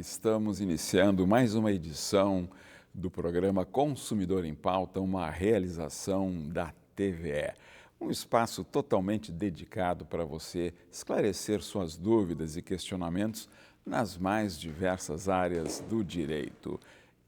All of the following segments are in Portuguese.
Estamos iniciando mais uma edição do programa Consumidor em Pauta, uma realização da TVE. Um espaço totalmente dedicado para você esclarecer suas dúvidas e questionamentos nas mais diversas áreas do direito.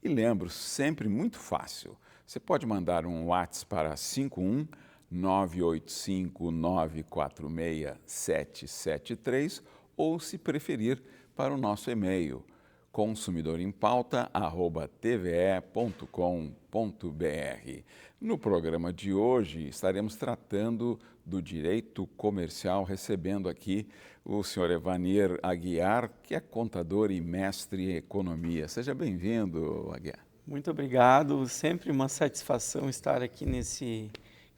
E lembro, sempre muito fácil, você pode mandar um WhatsApp para 51 985 946 773 ou, se preferir, para o nosso e-mail consumidorempauta@tve.com.br. No programa de hoje estaremos tratando do direito comercial, recebendo aqui o senhor Evanir Aguiar, que é contador e mestre em economia. Seja bem-vindo, Aguiar. Muito obrigado, sempre uma satisfação estar aqui nesse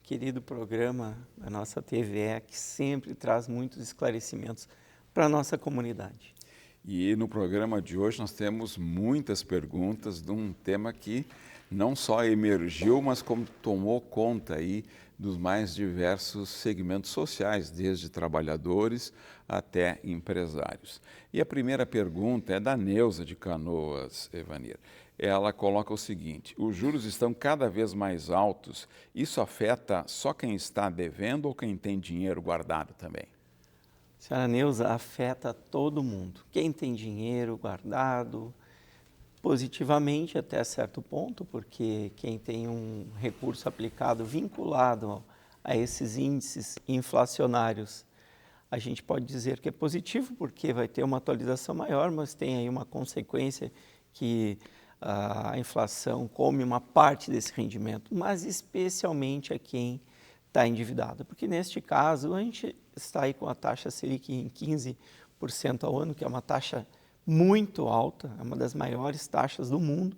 querido programa da nossa TVE, que sempre traz muitos esclarecimentos para a nossa comunidade. E no programa de hoje nós temos muitas perguntas de um tema que não só emergiu, mas como tomou conta aí dos mais diversos segmentos sociais, desde trabalhadores até empresários. E a primeira pergunta é da Neuza de Canoas, Evanir. Ela coloca o seguinte: os juros estão cada vez mais altos, isso afeta só quem está devendo ou quem tem dinheiro guardado também? Senhora Neuza, afeta todo mundo. Quem tem dinheiro guardado, positivamente até certo ponto, porque quem tem um recurso aplicado vinculado a esses índices inflacionários, a gente pode dizer que é positivo, porque vai ter uma atualização maior, mas tem aí uma consequência que a inflação come uma parte desse rendimento, mas especialmente a quem está endividado, porque neste caso a gente está aí com a taxa Selic em 15% ao ano, que é uma taxa muito alta, é uma das maiores taxas do mundo,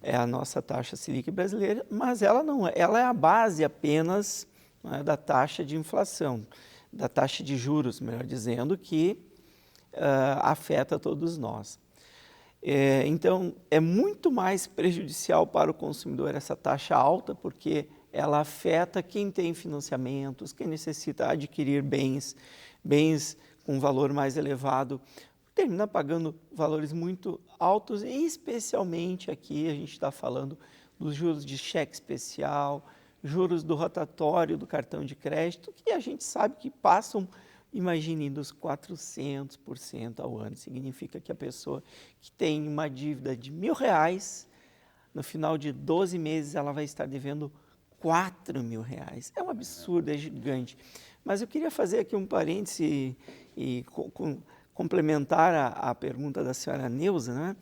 é a nossa taxa Selic brasileira, mas ela não é, ela é a base apenas, né, da taxa de inflação, da taxa de juros, melhor dizendo, que afeta todos nós. Então, é muito mais prejudicial para o consumidor essa taxa alta, porque ela afeta quem tem financiamentos, quem necessita adquirir bens com valor mais elevado, termina pagando valores muito altos, e especialmente aqui a gente está falando dos juros de cheque especial, juros do rotatório do cartão de crédito, que a gente sabe que passam, imagine, dos 400% ao ano. Significa que a pessoa que tem uma dívida de R$1.000, no final de 12 meses ela vai estar devendo R$4.000. É um absurdo, é gigante. Mas eu queria fazer aqui um parêntese e complementar a pergunta da senhora Neuza, né?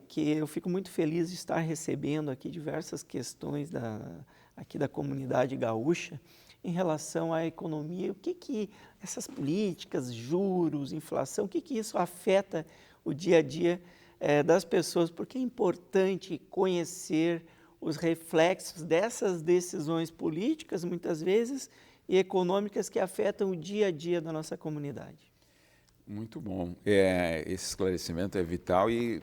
Que eu fico muito feliz de estar recebendo aqui diversas questões aqui da comunidade gaúcha em relação à economia, o que essas políticas, juros, inflação, o que isso afeta o dia a dia das pessoas, porque é importante conhecer os reflexos dessas decisões políticas, muitas vezes, e econômicas que afetam o dia a dia da nossa comunidade. Muito bom. Esse esclarecimento é vital e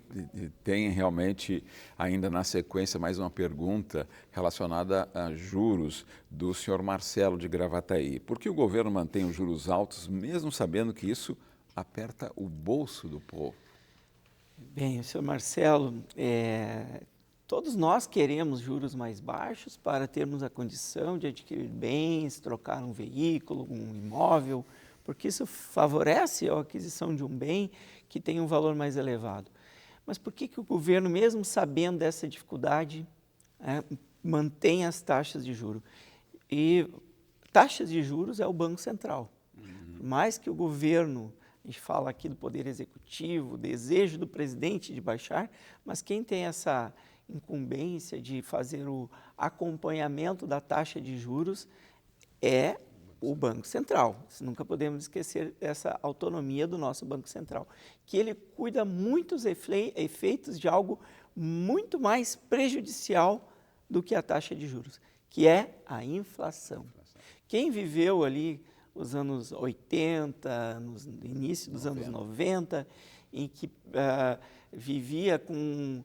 tem realmente, ainda na sequência, mais uma pergunta relacionada a juros do senhor Marcelo de Gravataí. Por que o governo mantém os juros altos, mesmo sabendo que isso aperta o bolso do povo? Bem, senhor Marcelo, todos nós queremos juros mais baixos para termos a condição de adquirir bens, trocar um veículo, um imóvel, porque isso favorece a aquisição de um bem que tem um valor mais elevado. Mas por que o governo, mesmo sabendo dessa dificuldade, mantém as taxas de juros? E taxas de juros é o Banco Central. Por mais que o governo, a gente fala aqui do Poder Executivo, o desejo do presidente de baixar, mas quem tem essa incumbência de fazer o acompanhamento da taxa de juros é o Banco Central. Nunca podemos esquecer essa autonomia do nosso Banco Central, que ele cuida muitos efeitos de algo muito mais prejudicial do que a taxa de juros, que é a inflação. Quem viveu ali os anos 80, no início dos anos 90, em que vivia com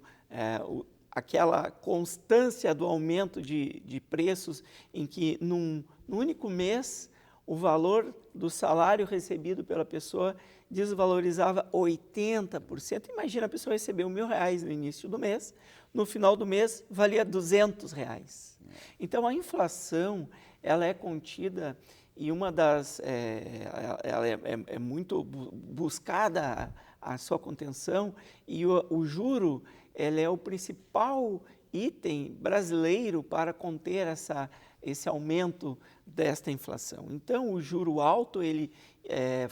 aquela constância do aumento de preços, em que no único mês o valor do salário recebido pela pessoa desvalorizava 80%. Imagina, a pessoa recebeu R$1.000 no início do mês, no final do mês valia R$200. Então, a inflação, ela é contida e uma das, ela é muito buscada a sua contenção, e o juro, ele é o principal item brasileiro para conter esse aumento desta inflação. Então, o juro alto, ele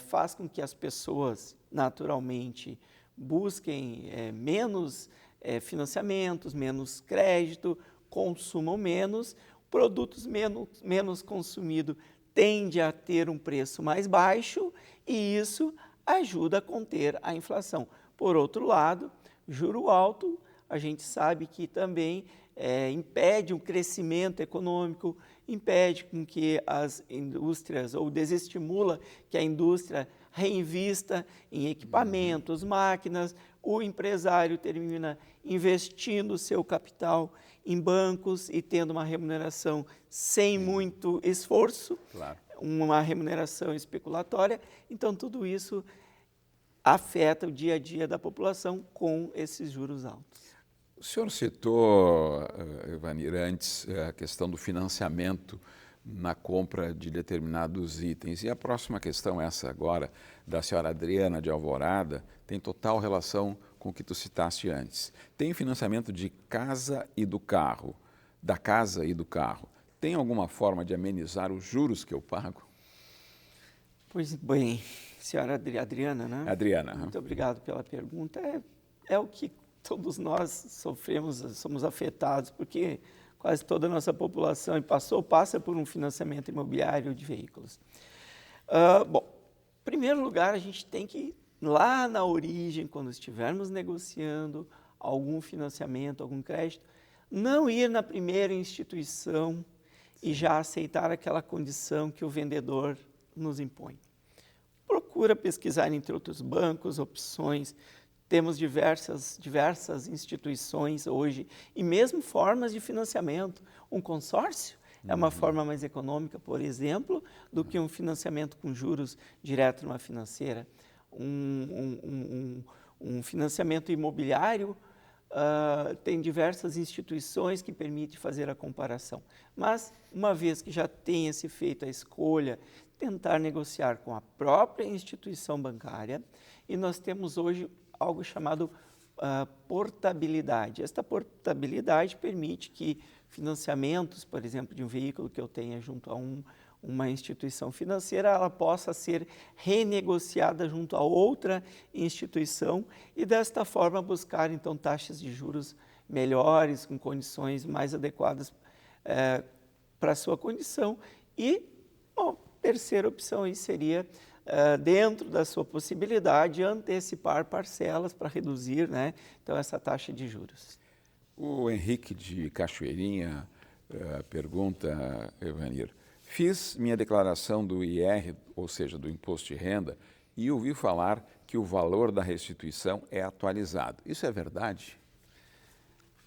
faz com que as pessoas, naturalmente, busquem menos financiamentos, menos crédito, consumam menos, produtos menos consumidos tende a ter um preço mais baixo, e isso ajuda a conter a inflação. Por outro lado, juro alto, a gente sabe que também impede um crescimento econômico, impede com que as indústrias, ou desestimula que a indústria reinvista em equipamentos, máquinas, o empresário termina investindo seu capital em bancos e tendo uma remuneração sem muito esforço, Claro. uma remuneração especulatória. Então, tudo isso afeta o dia a dia da população com esses juros altos. O senhor citou, Evanir, antes a questão do financiamento na compra de determinados itens. E a próxima questão, essa agora, da senhora Adriana de Alvorada, tem total relação com o que tu citaste antes. Tem financiamento de casa e do carro, da casa e do carro. Tem alguma forma de amenizar os juros que eu pago? Pois bem, senhora Adriana, né? Adriana. Muito obrigado pela pergunta. É o que todos nós sofremos, somos afetados, porque quase toda a nossa população passa por um financiamento imobiliário de veículos. Bom, em primeiro lugar, a gente tem que ir lá na origem, quando estivermos negociando algum financiamento, algum crédito, não ir na primeira instituição e já aceitar aquela condição que o vendedor nos impõe. Procura pesquisar entre outros bancos, opções. Temos diversas instituições hoje e mesmo formas de financiamento. Um consórcio é uma forma mais econômica, por exemplo, do que um financiamento com juros direto numa financeira. Um financiamento imobiliário tem diversas instituições que permitem fazer a comparação. Mas, uma vez que já tenha se feito a escolha, tentar negociar com a própria instituição bancária, e nós temos hoje algo chamado portabilidade. Esta portabilidade permite que financiamentos, por exemplo, de um veículo que eu tenha junto a uma instituição financeira, ela possa ser renegociada junto a outra instituição e, desta forma, buscar, então, taxas de juros melhores, com condições mais adequadas para a sua condição. E, bom, terceira opção aí seria, dentro da sua possibilidade, antecipar parcelas para reduzir, né, então, essa taxa de juros. O Henrique de Cachoeirinha pergunta, Evanir, fiz minha declaração do IR, ou seja, do Imposto de Renda, e ouvi falar que o valor da restituição é atualizado. Isso é verdade?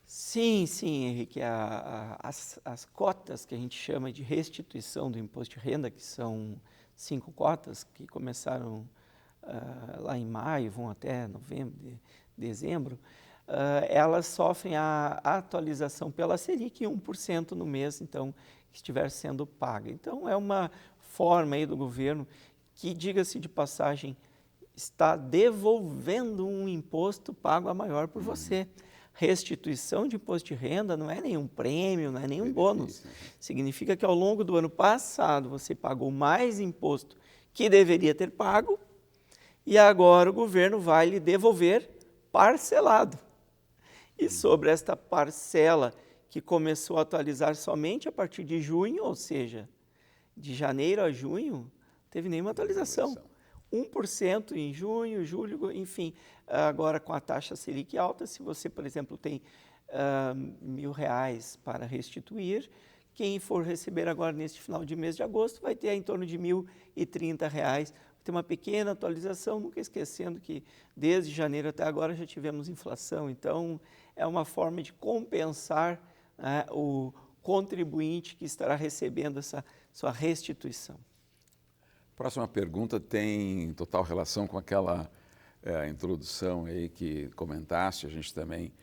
Sim, Henrique. As cotas que a gente chama de restituição do Imposto de Renda, que são 5 cotas, que começaram lá em maio, vão até novembro, dezembro, elas sofrem a atualização pela Selic, 1% no mês, então, que estiver sendo paga. Então, é uma forma aí do governo que, diga-se de passagem, está devolvendo um imposto pago a maior por você. Restituição de imposto de renda não é nenhum prêmio, não é nenhum bônus. Significa que ao longo do ano passado você pagou mais imposto que deveria ter pago e agora o governo vai lhe devolver parcelado. E sobre esta parcela que começou a atualizar somente a partir de junho, ou seja, de janeiro a junho, não teve nenhuma atualização. 1% em junho, julho, enfim, agora com a taxa Selic alta, se você, por exemplo, tem R$1.000 para restituir, quem for receber agora neste final de mês de agosto vai ter em torno de R$1.030. Tem uma pequena atualização, nunca esquecendo que desde janeiro até agora já tivemos inflação, então é uma forma de compensar o contribuinte que estará recebendo essa sua restituição. Próxima pergunta tem total relação com aquela introdução aí que comentaste, a gente também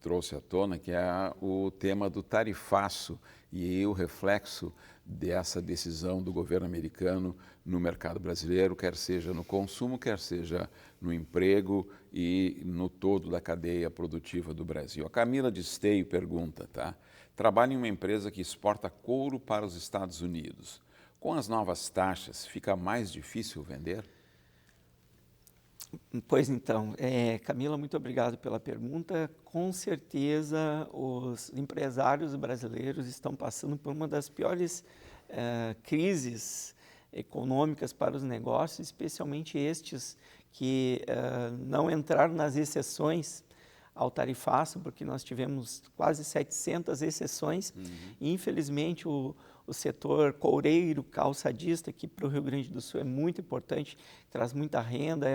trouxe à tona, que é o tema do tarifaço e o reflexo dessa decisão do governo americano no mercado brasileiro, quer seja no consumo, quer seja no emprego e no todo da cadeia produtiva do Brasil. A Camila de Esteio pergunta, tá? Trabalho em uma empresa que exporta couro para os Estados Unidos. Com as novas taxas, fica mais difícil vender? Pois então, Camila, muito obrigado pela pergunta. Com certeza, os empresários brasileiros estão passando por uma das piores crises econômicas para os negócios, especialmente estes que não entraram nas exceções ao tarifaço, porque nós tivemos quase 700 exceções e, infelizmente, o setor coureiro, calçadista, que para o Rio Grande do Sul é muito importante, traz muita renda,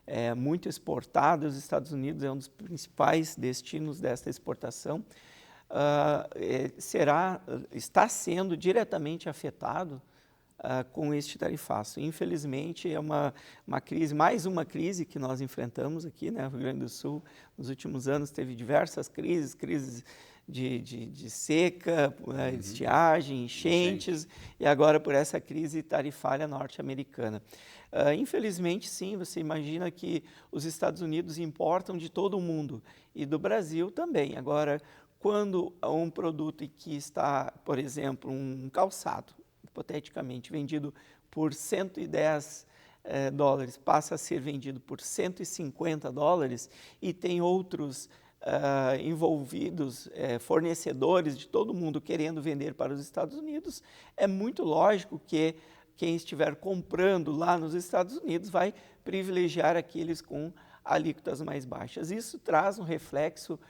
é muito exportado aos Estados Unidos, é um dos principais destinos desta exportação, está sendo diretamente afetado com este tarifaço. Infelizmente, é uma crise, mais uma crise que nós enfrentamos aqui, né, no Rio Grande do Sul. Nos últimos anos teve diversas crises de seca, estiagem, enchentes, e agora por essa crise tarifária norte-americana. Infelizmente, sim, você imagina que os Estados Unidos importam de todo o mundo e do Brasil também. Agora, quando um produto que está, por exemplo, um calçado, hipoteticamente vendido por 110 dólares, passa a ser vendido por 150 dólares e tem outros envolvidos, fornecedores de todo mundo querendo vender para os Estados Unidos, é muito lógico que quem estiver comprando lá nos Estados Unidos vai privilegiar aqueles com alíquotas mais baixas. Isso traz um reflexo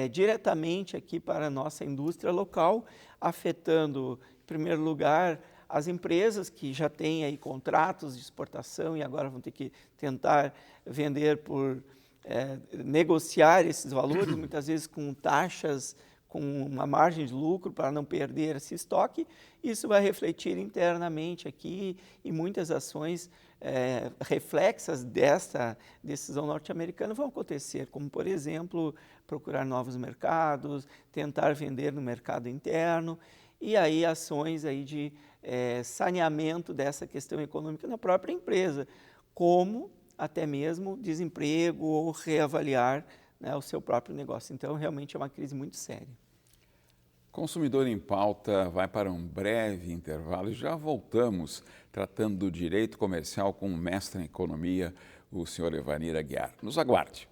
diretamente aqui para a nossa indústria local, afetando, em primeiro lugar, as empresas que já têm aí contratos de exportação e agora vão ter que tentar vender negociar esses valores, muitas vezes com taxas, com uma margem de lucro para não perder esse estoque. Isso vai refletir internamente aqui e muitas ações reflexas dessa decisão norte-americana vão acontecer, como, por exemplo, procurar novos mercados, tentar vender no mercado interno e aí ações aí de saneamento dessa questão econômica na própria empresa, como até mesmo desemprego ou reavaliar, né, o seu próprio negócio. Então, realmente é uma crise muito séria. Consumidor em Pauta vai para um breve intervalo e já voltamos tratando do direito comercial com o mestre em economia, o senhor Evanir Aguiar. Nos aguarde.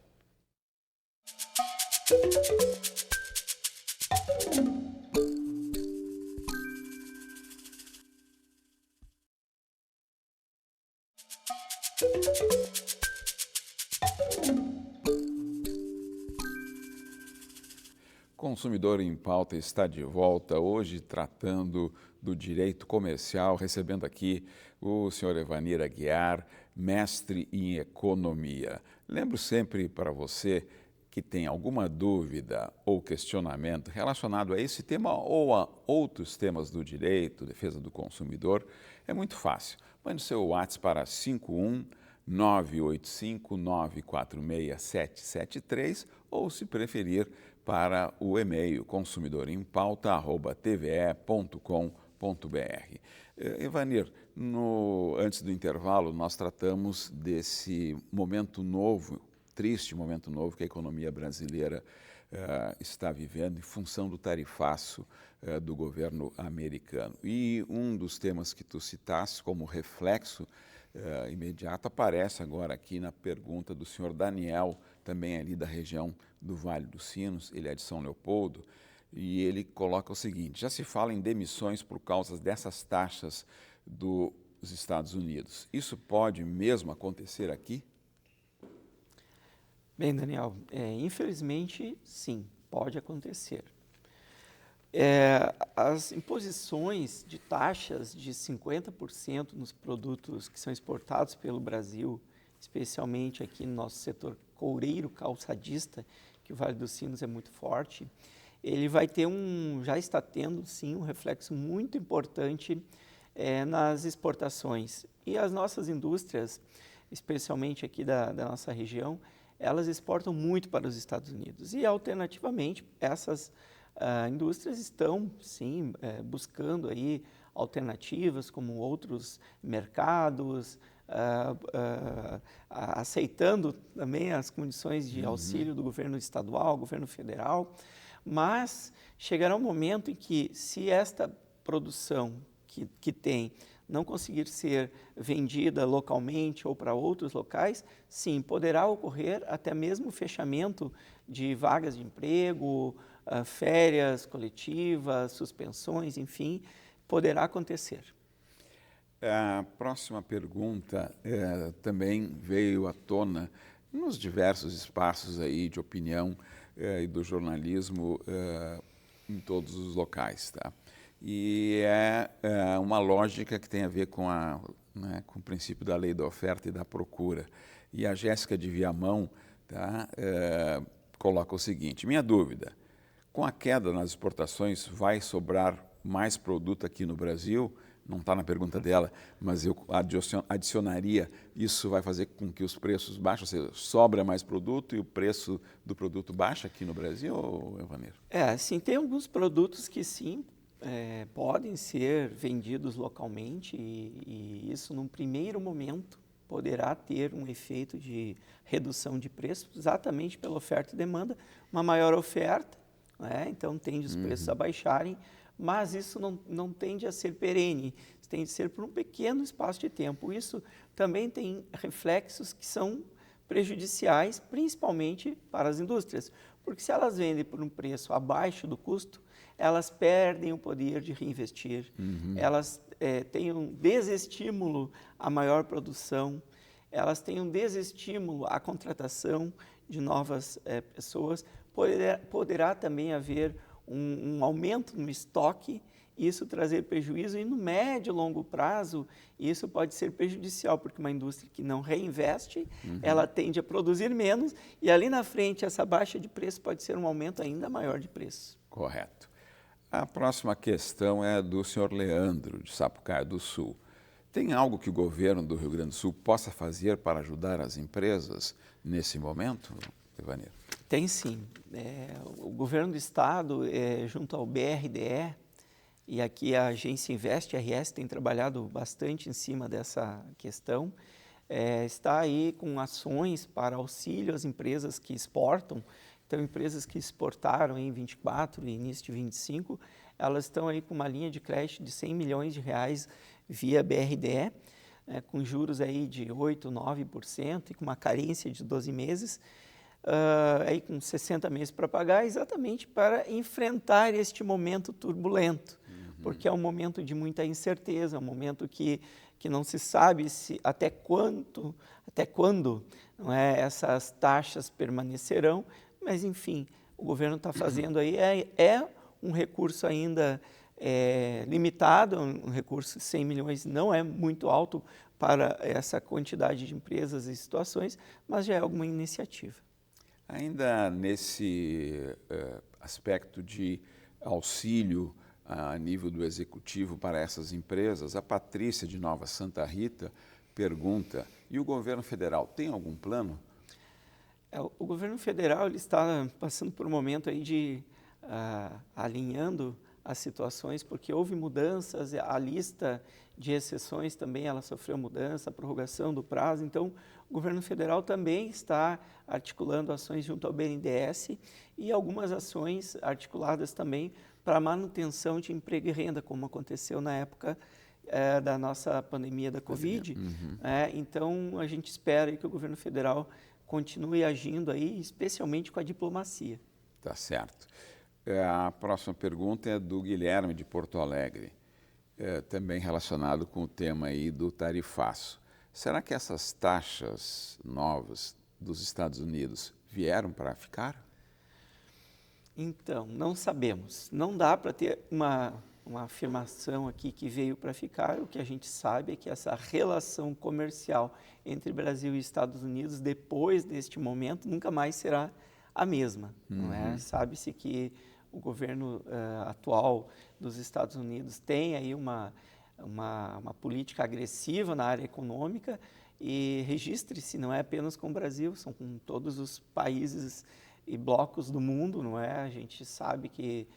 Consumidor em Pauta está de volta hoje tratando do direito comercial, recebendo aqui o senhor Evanir Aguiar, mestre em economia. Lembro sempre para você que tem alguma dúvida ou questionamento relacionado a esse tema ou a outros temas do direito, defesa do consumidor, é muito fácil. Mande seu WhatsApp para 51 985 946 773 ou, se preferir, para o e-mail consumidorempauta@tve.com.br. Evanir, antes do intervalo, nós tratamos desse momento novo, triste momento novo que a economia brasileira está vivendo em função do tarifaço do governo americano. E um dos temas que tu citaste como reflexo imediato aparece agora aqui na pergunta do senhor Daniel, também ali da região do Vale dos Sinos, ele é de São Leopoldo, e ele coloca o seguinte: já se fala em demissões por causa dessas taxas dos Estados Unidos. Isso pode mesmo acontecer aqui? Bem, Daniel, infelizmente, sim, pode acontecer. As imposições de taxas de 50% nos produtos que são exportados pelo Brasil, especialmente aqui no nosso setor coureiro calçadista, que o Vale dos Sinos é muito forte, ele vai ter já está tendo sim um reflexo muito importante nas exportações. E as nossas indústrias, especialmente aqui da nossa região, elas exportam muito para os Estados Unidos. E, alternativamente, essas indústrias estão, sim, buscando aí alternativas como outros mercados, aceitando também as condições de auxílio do governo estadual, governo federal, mas chegará um momento em que, se esta produção que tem não conseguir ser vendida localmente ou para outros locais, sim, poderá ocorrer até mesmo o fechamento de vagas de emprego, férias coletivas, suspensões, enfim, poderá acontecer. A próxima pergunta também veio à tona nos diversos espaços aí de opinião e do jornalismo em todos os locais, tá? E é uma lógica que tem a ver com com o princípio da lei da oferta e da procura. E a Jéssica de Viamão, tá, coloca o seguinte: minha dúvida, com a queda nas exportações, vai sobrar mais produto aqui no Brasil? Não está na pergunta dela, mas eu adicionaria, isso vai fazer com que os preços baixem, ou seja, sobra mais produto e o preço do produto baixa aqui no Brasil, Evaneiro? Sim, tem alguns produtos que sim, podem ser vendidos localmente e isso, num primeiro momento, poderá ter um efeito de redução de preço, exatamente pela oferta e demanda, uma maior oferta, né? Então tende os preços a baixarem, mas isso não tende a ser perene, tende a ser por um pequeno espaço de tempo. Isso também tem reflexos que são prejudiciais, principalmente para as indústrias, porque se elas vendem por um preço abaixo do custo, elas perdem o poder de reinvestir, elas têm um desestímulo à maior produção, elas têm um desestímulo à contratação de novas pessoas, poderá também haver um aumento no estoque, isso trazer prejuízo, e no médio e longo prazo isso pode ser prejudicial, porque uma indústria que não reinveste, ela tende a produzir menos, e ali na frente essa baixa de preço pode ser um aumento ainda maior de preço. Correto. A próxima questão é do senhor Leandro, de Sapucaia do Sul. Tem algo que o governo do Rio Grande do Sul possa fazer para ajudar as empresas nesse momento, Evaneiro? Tem sim. O governo do estado, junto ao BRDE, e aqui a agência Invest RS tem trabalhado bastante em cima dessa questão, está aí com ações para auxílio às empresas que exportam. Então, empresas que exportaram em 24 e início de 25, elas estão aí com uma linha de crédito de 100 milhões de reais via BRDE, com juros aí de 8%, 9% e com uma carência de 12 meses, aí com 60 meses para pagar, exatamente para enfrentar este momento turbulento, porque é um momento de muita incerteza, é um momento que não se sabe até quando não é, essas taxas permanecerão, mas enfim, o governo está fazendo aí, um recurso ainda limitado, um recurso de 100 milhões não é muito alto para essa quantidade de empresas e situações, mas já é alguma iniciativa. Ainda nesse aspecto de auxílio a nível do executivo para essas empresas, a Patrícia de Nova Santa Rita pergunta: e o governo federal tem algum plano? O governo federal ele está passando por um momento aí de alinhando as situações, porque houve mudanças, a lista de exceções também ela sofreu mudança, a prorrogação do prazo, então o governo federal também está articulando ações junto ao BNDES e algumas ações articuladas também para a manutenção de emprego e renda, como aconteceu na época da nossa pandemia da Covid. Então a gente espera que o governo federal continue agindo aí, especialmente com a diplomacia. Tá certo. A próxima pergunta é do Guilherme, de Porto Alegre, também relacionado com o tema aí do tarifaço. Será que essas taxas novas dos Estados Unidos vieram para ficar? Então, não sabemos. Não dá para ter uma afirmação aqui que veio para ficar. O que a gente sabe é que essa relação comercial entre Brasil e Estados Unidos, depois deste momento, nunca mais será a mesma. Não é? Sabe-se que o governo atual dos Estados Unidos tem aí uma uma política agressiva na área econômica e registre-se, não é apenas com o Brasil, são com todos os países e blocos do mundo, não é? A gente sabe que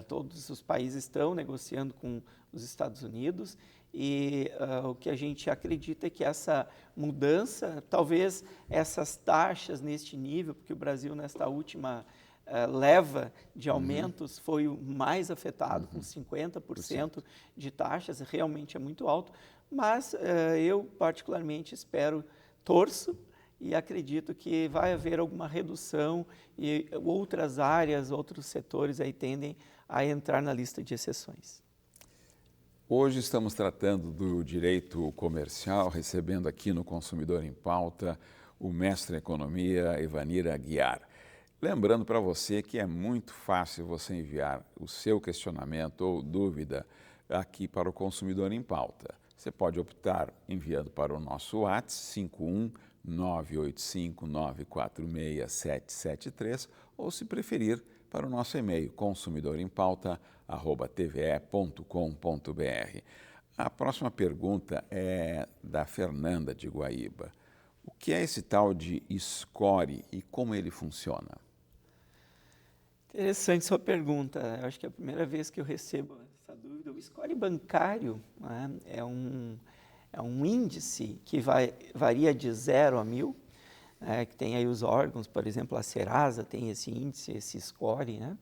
todos os países estão negociando com os Estados Unidos e o que a gente acredita é que essa mudança, talvez essas taxas neste nível, porque o Brasil nesta última leva de aumentos foi o mais afetado, com 50% de taxas, realmente é muito alto, mas eu particularmente torço e acredito que vai haver alguma redução e outras áreas, outros setores aí tendem a entrar na lista de exceções. Hoje estamos tratando do direito comercial, recebendo aqui no Consumidor em Pauta o mestre em economia Evanir Aguiar. Lembrando para você que é muito fácil você enviar o seu questionamento ou dúvida aqui para o Consumidor em Pauta. Você pode optar enviando para o nosso WhatsApp 51945946773 ou, se preferir, para o nosso e-mail consumidorempauta@tve.com.br. A próxima pergunta é da Fernanda de Guaíba. O que é esse tal de score e como ele funciona? Interessante sua pergunta. Eu acho que é a primeira vez que eu recebo essa dúvida. O score bancário, né, é um índice que varia de 0 a 1000, que tem aí os órgãos, por exemplo, a Serasa tem esse índice, esse score, né,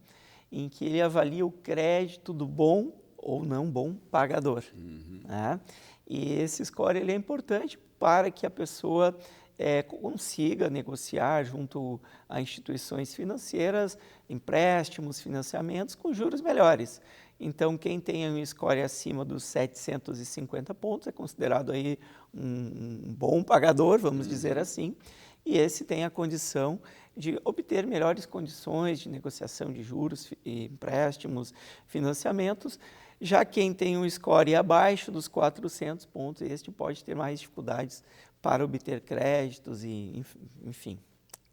em que ele avalia o crédito do bom ou não bom pagador. Né? E esse score ele é importante para que a pessoa consiga negociar junto a instituições financeiras empréstimos, financiamentos com juros melhores. Então, quem tem um score acima dos 750 pontos é considerado aí um bom pagador, vamos dizer assim, e esse tem a condição de obter melhores condições de negociação de juros, empréstimos, financiamentos. Já quem tem um score abaixo dos 400 pontos, este pode ter mais dificuldades para obter créditos e, enfim,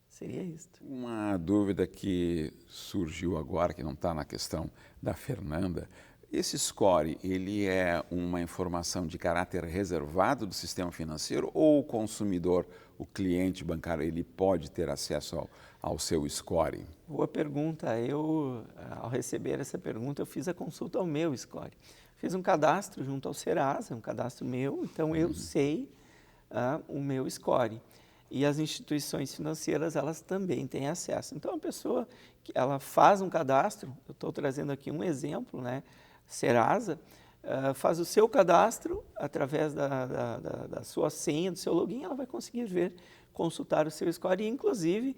seria isso. Uma dúvida que surgiu agora, que não está na questão da Fernanda, esse score, ele é uma informação de caráter reservado do sistema financeiro ou o consumidor, o cliente bancário, ele pode ter acesso ao seu score? Boa pergunta. Eu, ao receber essa pergunta, eu fiz a consulta ao meu score. Fiz um cadastro junto ao Serasa, um cadastro meu, então eu sei o meu score. E as instituições financeiras, elas também têm acesso. Então, a pessoa, ela faz um cadastro, eu estou trazendo aqui um exemplo, né? Serasa, faz o seu cadastro através da sua senha, do seu login, ela vai conseguir ver, consultar o seu score e, inclusive,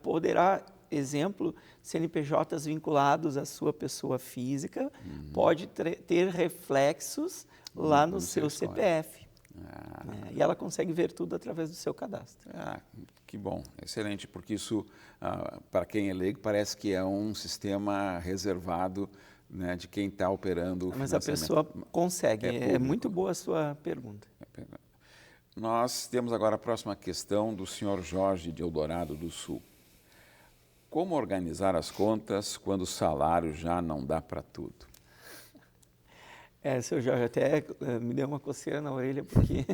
poderá, exemplo, CNPJs vinculados à sua pessoa física, pode ter reflexos lá no seu CPF. E ela consegue ver tudo através do seu cadastro. Que bom, excelente, porque isso, para quem é leigo, parece que é um sistema reservado, né, de quem está operando o Mas a pessoa consegue, é muito boa a sua pergunta. Nós temos agora a próxima questão do senhor Jorge de Eldorado do Sul. Como organizar as contas quando o salário já não dá para tudo? Seu Jorge, até me deu uma coceira na orelha, porque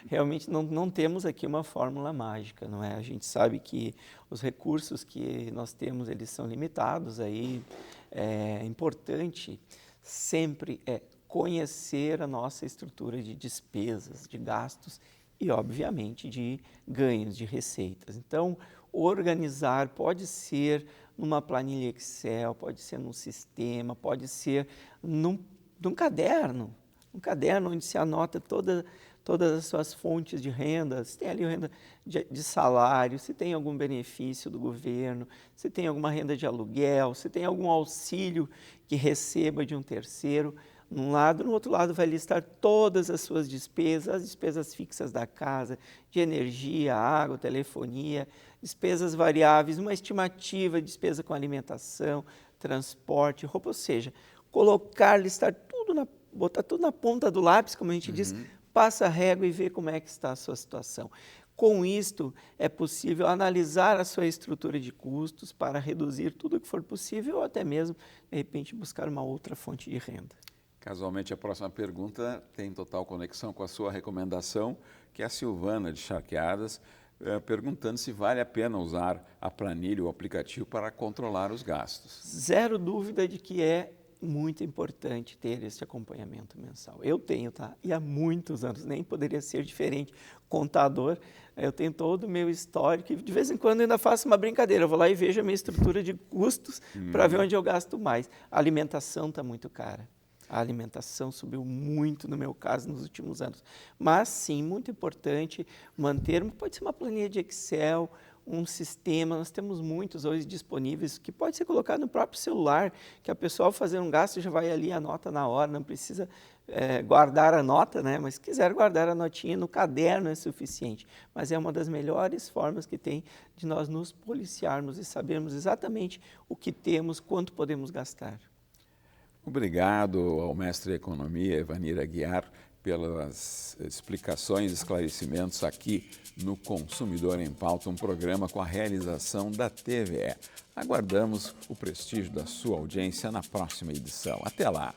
realmente não temos aqui uma fórmula mágica, não é? A gente sabe que os recursos que nós temos, eles são limitados, aí é importante sempre conhecer a nossa estrutura de despesas, de gastos e, obviamente, de ganhos, de receitas. Então, organizar pode ser numa planilha Excel, pode ser num sistema, pode ser num caderno, um caderno onde se anota todas as suas fontes de renda, se tem ali renda de salário, se tem algum benefício do governo, se tem alguma renda de aluguel, se tem algum auxílio que receba de um terceiro. Num lado, no outro lado vai listar todas as suas despesas, as despesas fixas da casa, de energia, água, telefonia, despesas variáveis, uma estimativa de despesa com alimentação, transporte, roupa, ou seja, listar tudo, botar tudo na ponta do lápis, como a gente diz, passa a régua e vê como é que está a sua situação. Com isto, é possível analisar a sua estrutura de custos para reduzir tudo o que for possível ou até mesmo, de repente, buscar uma outra fonte de renda. Casualmente, a próxima pergunta tem total conexão com a sua recomendação, que é a Silvana de Charqueadas, perguntando se vale a pena usar a planilha ou o aplicativo para controlar os gastos. Zero dúvida de que é muito importante ter esse acompanhamento mensal. Eu tenho, tá? E há muitos anos, nem poderia ser diferente. Contador, eu tenho todo o meu histórico e de vez em quando ainda faço uma brincadeira. Eu vou lá e vejo a minha estrutura de custos para ver onde eu gasto mais. A alimentação está muito cara. A alimentação subiu muito, no meu caso, nos últimos anos. Mas, sim, muito importante manter, pode ser uma planilha de Excel, um sistema, nós temos muitos hoje disponíveis, que pode ser colocado no próprio celular, que a pessoa ao fazer um gasto já vai ali, anota na hora, não precisa guardar a nota, né? Mas se quiser guardar a notinha no caderno é suficiente. Mas é uma das melhores formas que tem de nós nos policiarmos e sabermos exatamente o que temos, quanto podemos gastar. Obrigado ao mestre de Economia, Evanir Aguiar, pelas explicações e esclarecimentos aqui no Consumidor em Pauta, um programa com a realização da TVE. Aguardamos o prestígio da sua audiência na próxima edição. Até lá!